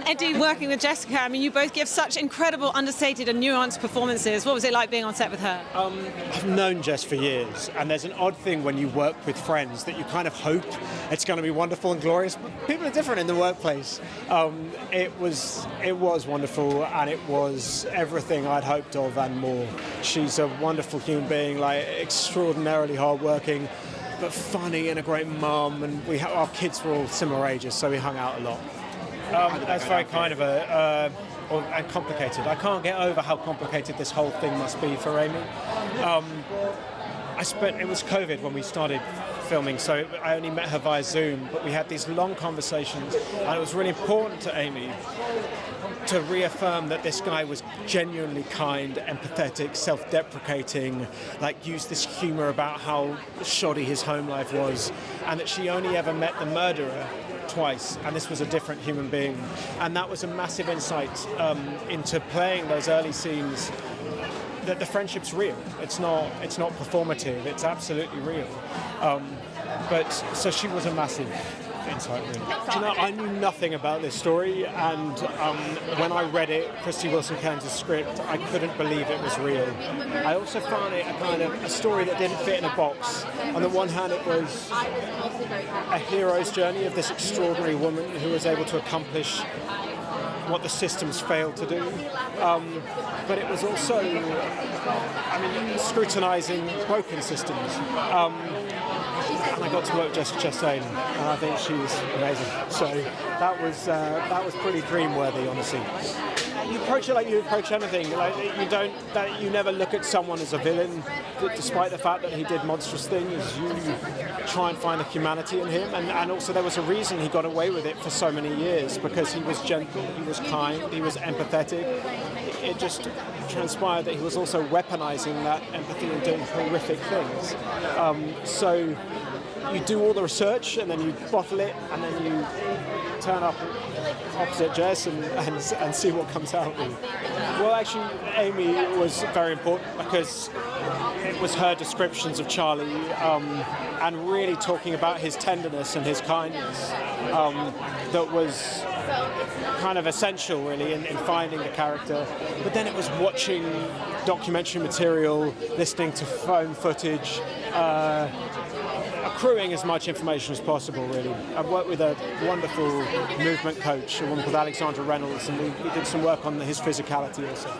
Eddie, working with Jessica, I mean, you both give such incredible, understated and nuanced performances. What was it like being on set with her? I've known Jess for years, and there's an odd thing when you work with friends that you kind of hope it's going to be wonderful and glorious, but people are different in the workplace. It was wonderful, and it was everything I'd hoped of and more. She's a wonderful human being, like extraordinarily hardworking, but funny and a great mum, and our kids were all similar ages, so we hung out a lot. That's very kind of her, and complicated. I can't get over how complicated this whole thing must be for Amy. It was COVID when we started filming, so I only met her via Zoom, but we had these long conversations, and it was really important to Amy to reaffirm that this guy was genuinely kind, empathetic, self-deprecating, like used this humour about how shoddy his home life was, and that she only ever met the murderer twice, and this was a different human being. And that was a massive insight into playing those early scenes, that the friendship's real. It's not performative, it's absolutely real. So she was a massive insight, really. Do you know, I knew nothing about this story, and when I read it, Christy Wilson-Cairns' script, I couldn't believe it was real. I also found it a story that didn't fit in a box. On the one hand, it was a hero's journey of this extraordinary woman who was able to accomplish what the systems failed to do. But it was also, scrutinising broken systems. And I got to work with Jessica Chastain, and I think she's amazing. So that was pretty dream-worthy, honestly. You approach it like you approach anything. Like you never look at someone as a villain, despite the fact that he did monstrous things. You try and find the humanity in him, and also there was a reason he got away with it for so many years, because he was gentle, he was kind, he was empathetic. It just transpired that he was also weaponizing that empathy and doing horrific things. So you do all the research, and then you bottle it, and then you turn up opposite Jess and see what comes out of it. Well, actually, Amy was very important, because it was her descriptions of Charlie and really talking about his tenderness and his kindness that was kind of essential, really, in finding the character. But then it was watching documentary material, listening to phone footage, accruing as much information as possible, really. I've worked with a wonderful movement coach, a woman called Alexandra Reynolds, and we did some work on his physicality also.